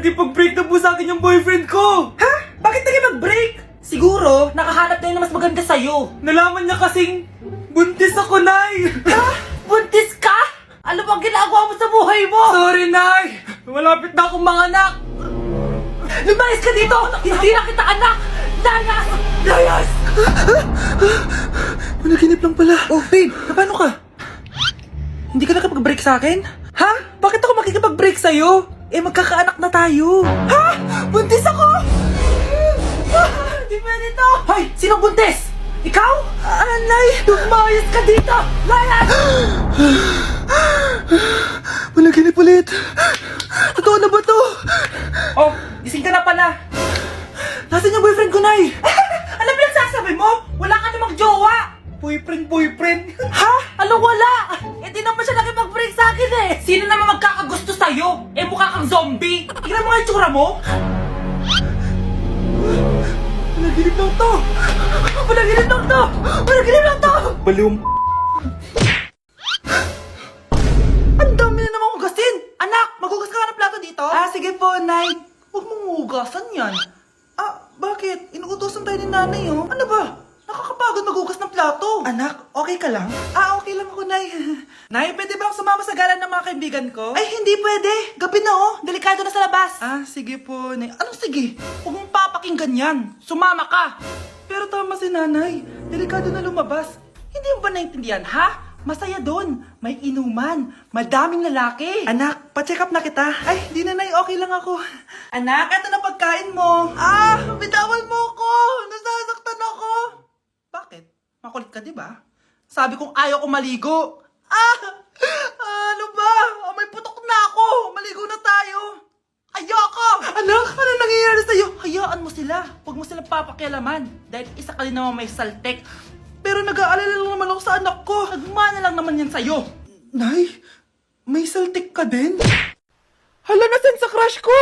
Nakipag-break na po sa akin yung boyfriend ko! Ha? Bakit naging-mag-break? Siguro, nakahanap na yun na mas maganda sa'yo. Nalaman niya kasing buntis ako, Nay! Ha? Buntis ka? Ano bang ginagawa mo sa buhay mo? Sorry, Nay! Malapit na akong manganak! Lumayas ka dito! Hindi na kita anak! Layas! Layas! Panaginip lang pala. Oh, babe, paano ka? Hindi ka nakapag-break sa akin? Ha? Bakit ako makikipag-break sa'yo? Eh, magkakaanak na tayo. Ha? Buntis ako? Di pwede to. Hoy, sinong buntis? Ikaw? Anay, lumayas ka dito! Layas! Panaginip ulit. Totoo na ba to? Oh, gising ka na pala. Nasaan yung boyfriend ko, Nay? Ano pinagsasabi mo? Wala ka namang jowa. Boyfriend. Ha? Ano wala? Eh di naman siya nakipag-break sa akin eh. Sino naman magkakagusto sa'yo? Eh mukha kang zombie. Tingnan mo nga yung tsura mo. Panaginip lang to. Panaginip lang to! Panaginip lang to! Baliw. Ang dami na namang hugasin! Anak, maghugas ka nga ng plato dito? Ah, sige po, Nay. Huwag mong hugasan yan. Ah, bakit? Inuutosan tayo ni nanay, oh. Ano ba? Nakakapagod maghugas ng plato. Anak, okay ka lang? Ah, okay lang ako, Nay. Nay, pwede ba akong sumama sa gala ng mga kaibigan ko? Ay, hindi pwede. Gabi na, oh. Delikado na sa labas. Ah, sige po, Nay. Anong sige? Huwag mong papakinggan yan. Sumama ka. Pero tama si nanay. Delikado na lumabas. Hindi mo ba naintindihan, ha? Masaya doon. May inuman. Madaming lalaki. Anak, pa-check up na kita. Ay, di na, Nay. Okay lang ako. Anak, eto na pagkain mo. Ah, bitawan mo ko. Nasasaktan ako. Bakit? Makulit ka, di ba? Sabi kong ayaw ko maligo. Ah! Ano ba? Oh, may putok na ako. Maligo na tayo. Ayoko! Anak, ano nangyayari sa'yo? Hayaan mo sila. Huwag mo silang papakialaman. Dahil isa ka din naman may saltek. Pero nag-aalala lang naman ako sa anak ko. Nagmana lang naman yan sa'yo. Nay, may saltik ka din? Hala, nasan sa crush ko?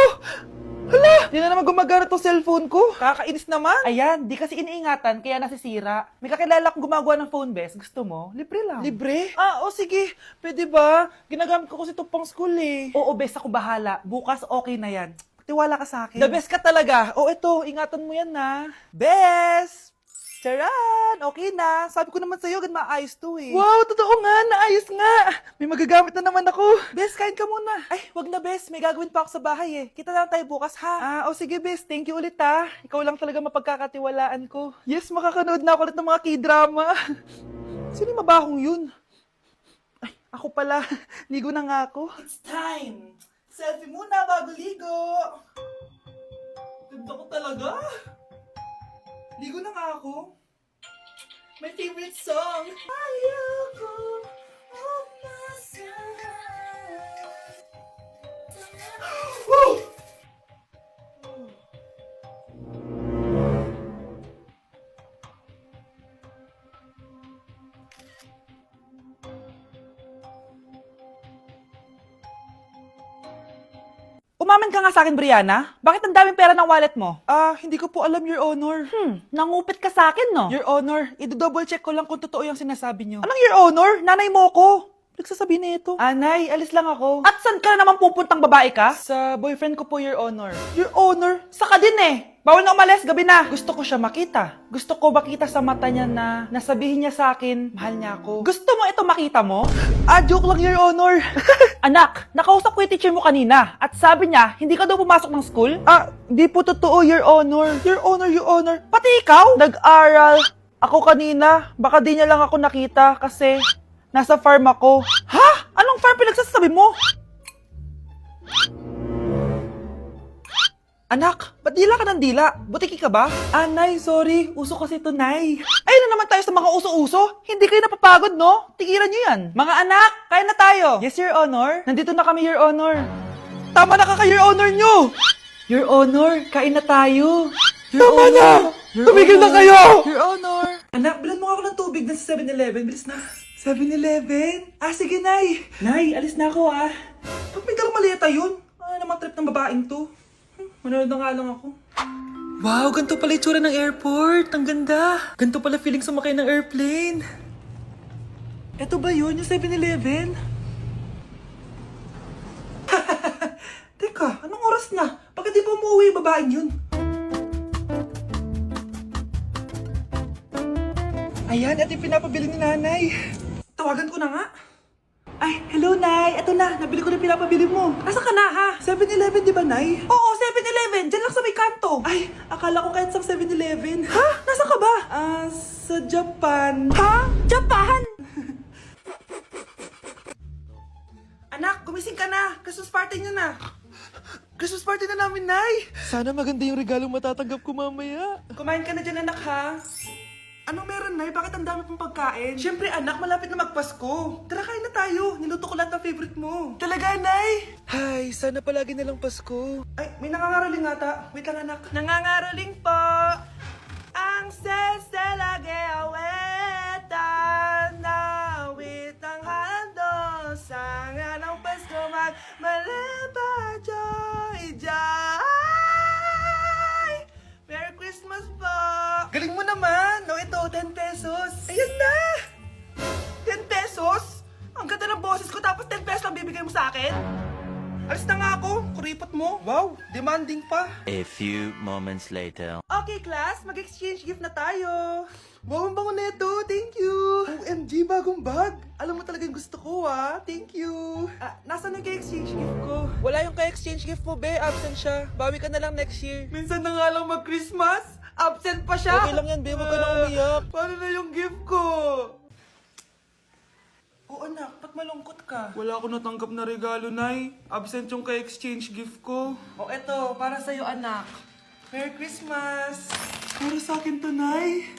Hala, di na naman gumagana tong cellphone ko. Kakainis naman. Ayan, di kasi iniingatan, kaya nasisira. May kakilala kong gumagawa ng phone best. Gusto mo? Libre lang. Libre? Ah, o sige. Pwede ba? Ginagamit ko kasi ito pang school eh. Oo, best ako bahala. Bukas okay na yan. Tiwala ka sa akin. The best ka talaga. O eto, ingatan mo yan na. Best! Charan! Okay na. Sabi ko naman sa'yo, maayos to eh. Wow, totoo nga. Naayos nga. May magagamit na naman ako. Bes, kain ka muna. Ay, wag na Bes. May gagawin pa ako sa bahay eh. Kita na lang tayo bukas ha. Ah, o sige Bes. Thank you ulit ha. Ikaw lang talaga mapagkakatiwalaan ko. Yes, makakanood na ako ulit ng mga k-drama. Sino yung mabahong yun? Ay, ako pala. Ligo na nga ako. It's time. Selfie muna bago ligo. Ganda ko talaga. Ligo na nga ako. My favorite song. Ayoko umasahan. Woo! Umamin ka nga sa akin, Brianna. Bakit ang daming pera ng wallet mo? Ah, hindi ko po alam, Your Honor. Nangupit ka sa akin, no? Your Honor, i-double check ko lang kung totoo yung sinasabi niyo. Anong Your Honor? Nanay mo ko. Nagsasabi na ito. Anay, alis lang ako. At saan ka na naman pupuntang babae ka? Sa boyfriend ko po, Your Honor. Your Honor? Saka din eh. Bawal na umalis, gabi na. Gusto ko siya makita. Gusto ko makita sa mata niya na nasabihin niya sa akin, mahal niya ako. Gusto mo ito makita mo? Ah, joke lang, Your Honor. Anak, nakausap ko yung teacher mo kanina at sabi niya, hindi ka daw pumasok ng school? Ah, di po totoo, Your Honor. Your Honor, Your Honor. Pati ikaw? Nag-aral. Ako kanina, baka di niya lang ako nakita kasi nasa farm ako. Ha? Anong farm pinagsasabi mo? Anak, ba't dila ka ng dila? Butiki ka ba? Ah, Nay, sorry. Uso kasi to, Nay. Ayun na naman tayo sa mga uso-uso. Hindi kayo napapagod, no? Tigilan nyo yan. Mga anak, kain na tayo. Yes, Your Honor. Nandito na kami, Your Honor. Tama na ka, Your Honor nyo. Your Honor, kain na tayo. Tama na! Tumigil na kayo! Your Honor. Anak, bilan mo ako ng tubig na sa 7-Eleven. Bilis na. 7-Eleven? Ah, sige, Nay. Nay, alis na ako, ah. Ba't may dalang maleta yun? Ano naman trip ng babaeng to? Manood na nga lang ako. Wow, ganito pala itsura ng airport. Ang ganda. Ganito pala feeling sumakay ng airplane. Eto ba yun? Yung 7-Eleven? Teka, anong oras na? ko umuwi babaeng yun. Ayan, ito yung pinapabili ni nanay. Tawagan ko na nga. Ay, hello, Nay. Ito na, nabili ko na pinapabili mo. Asa ka na, ha? 7-Eleven, di ba, Nay? Oo, 7-Eleven. Diyan lang sa may kanto. Ay, akala ko kahit sa 7-Eleven. Ha? Nasa ka ba? Sa Japan. Ha? Japan? Anak, gumising ka na. Christmas party niyo na. Christmas party na namin, Nay. Sana maganda yung regalong matatanggap ko mamaya. Kumain ka na dyan, anak, ha? Anong meron, Nay? Bakit ang dami pong pagkain? Siyempre, anak, malapit na magpasko. Tara, kain na tayo. Niluto ko lahat ng favorite mo. Talaga, Nay? Hay, sana palagi na lang Pasko. Ay, may nangangaroling ata. Wait lang, anak. Nangangaroling po. Ang seselage awetan na awit ng handol. Sa nga ng Pasko magmalaba joy joy. Merry Christmas po! Galing mo naman! No, ito, 10 pesos. Ayan na! 10 pesos? Ang ganda ng boses ko tapos 10 pesos lang bibigay mo sa akin? Alis na nga ako, kuripot mo. Wow, demanding pa. A few moments later. Okay, class, mag-exchange gift na tayo. Wow, ang bango neto, thank you. OMG, bagong bag. Alam mo talaga yung gusto ko, ah. Thank you. Nasaan yung ka-exchange gift ko? Wala yung ka-exchange gift mo, be. Absent siya. Bawi ka na lang next year. Minsan na nga lang mag-Christmas. Absent pa siya. Okay lang yan, be. Huwag ka na umiyak. Paano na yung gift ko? Oo, anak. Ba't malungkot ka? Wala ako natanggap na regalo, Nay. Absent yung ka-exchange gift ko. O, eto. Para sa'yo, anak. Merry Christmas. Para sa akin to, Nay.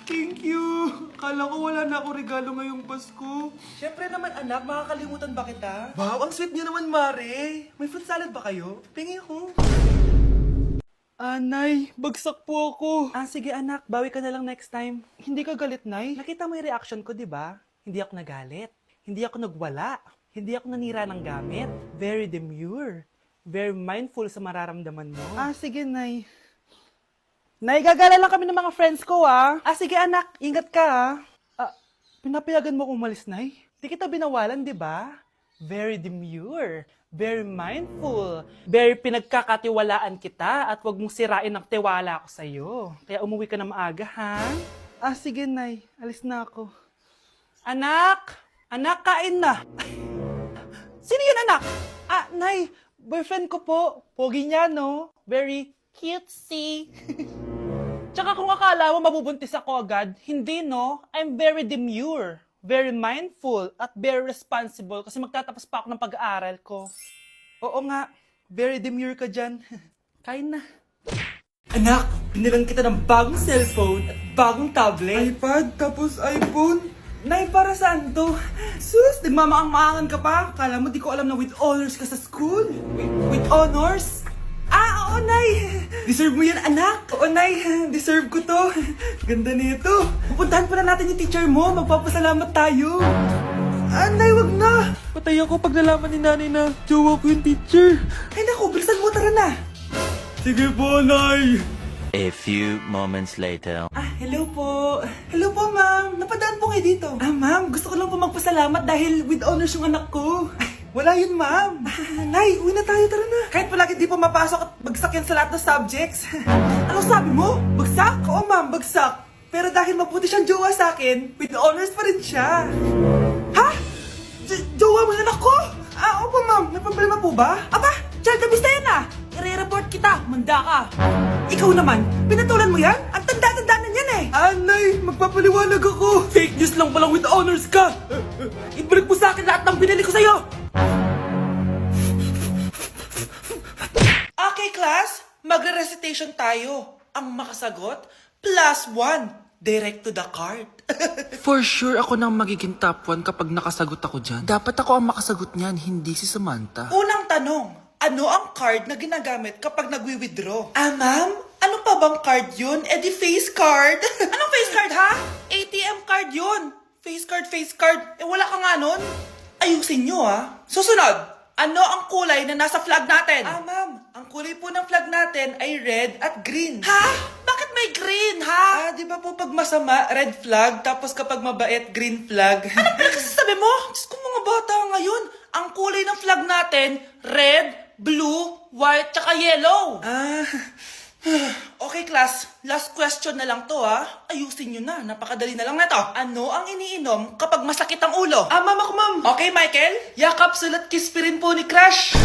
Thank you. Kala ko wala na ako regalo ngayong Pasko. Siyempre naman, anak. Makakalimutan ba kita? Wow, ang sweet niyo naman, Mare. May fruit salad ba kayo? Pingi ako. Nay, bagsak po ako. Sige, anak. Bawi ka na lang next time. Hindi ka galit, Nay? Nakita mo yung reaction ko, di ba? Hindi ako nagalit. Hindi ako nagwala. Hindi ako nanira ng gamit. Very demure. Very mindful sa mararamdaman mo. Sige, Nay. Nay, gagala lang kami ng mga friends ko, ah. Sige, anak. Ingat ka, pinapayagan mo kong umalis, Nay? Di kita binawalan, di ba? Very demure. Very mindful. Very pinagkakatiwalaan kita at wag mong sirain ang tiwala ko sa'yo. Kaya umuwi ka na maaga, ha? Sige, Nay. Alis na ako. Anak! Anak, kain na! Sino yun, anak? Nay, boyfriend ko po. Pogi niya, no? Very cutesy. Tsaka kung akala mo mabubuntis ako agad, hindi, no? I'm very demure, very mindful, at very responsible kasi magtatapos pa ako ng pag-aaral ko. Oo nga, very demure ka dyan. Kain na. Anak, binilang kita ng bagong cellphone at bagong tablet. iPad, tapos iPhone. Nay, para saan to? Sus, nagmamaang-maangan ka pa? Kala mo di ko alam na with honors ka sa school? With honors? Oo, Nay! Deserve mo yan, anak! Oo, Nay! Deserve ko to! Ganda nito! Pupuntahan pa na natin yung teacher mo! Magpapasalamat tayo! Nay, wag na! Patay ako pag nalaman ni Nanay na jowa ko yung teacher. Ay, naku, bilisan mo, tara na! Sige po, Nay. A few moments later. Hello po. Hello po, ma'am. Napadaan po kayo dito. Ma'am, gusto ko lang po magpasalamat dahil with honors yung anak ko. Wala yun, ma'am. Nay, uwi na tayo, tara na. Kahit palagi di po mapasok at bagsak yan sa lahat ng subjects. Anong sabi mo? Bagsak? Oo, ma'am, bagsak. Pero dahil mabuti siyang jowa sa akin, with honors pa rin siya. Ha? Jowa mo yung anak ko? Opo, ma'am. May problema po ba? Aba, child abuse na yan I-report kita, manda ka. Ikaw naman, pinatulan mo yan? Ang tanda-tanda na yan Nay, magpapaliwanag ako. Fake news lang palang with honors ka! Ibalik mo sa akin lahat ng binili ko sa'yo! Okay, class. Magre-recitation tayo. Ang makasagot, +1. Direct to the card. For sure ako nang magiging top 1 kapag nakasagot ako dyan. Dapat ako ang makasagot niyan, hindi si Samantha. Unang tanong, ano ang card na ginagamit kapag nagwi-withdraw? Ma'am? Ano pa bang card yun? Di face card. Anong face card, ha? ATM card yun. Face card, face card. Wala ka nga nun? Ayusin nyo, Susunod, ano ang kulay na nasa flag natin? Ma'am, ang kulay po ng flag natin ay red at green. Ha? Bakit may green, ha? Di ba po pag masama, red flag, tapos kapag mabait, green flag? Ano pinagsasabi mo? Diyos ko, mga bata ngayon. Ang kulay ng flag natin, red, blue, white, tsaka yellow. Okay, class. Last question na lang to, ha? Ayusin nyo na. Napakadali na lang na to. Ano ang iniinom kapag masakit ang ulo? Ma'am ako, ma'am. Okay, Michael? Yakap, sulat, kiss pa rin po ni Crush.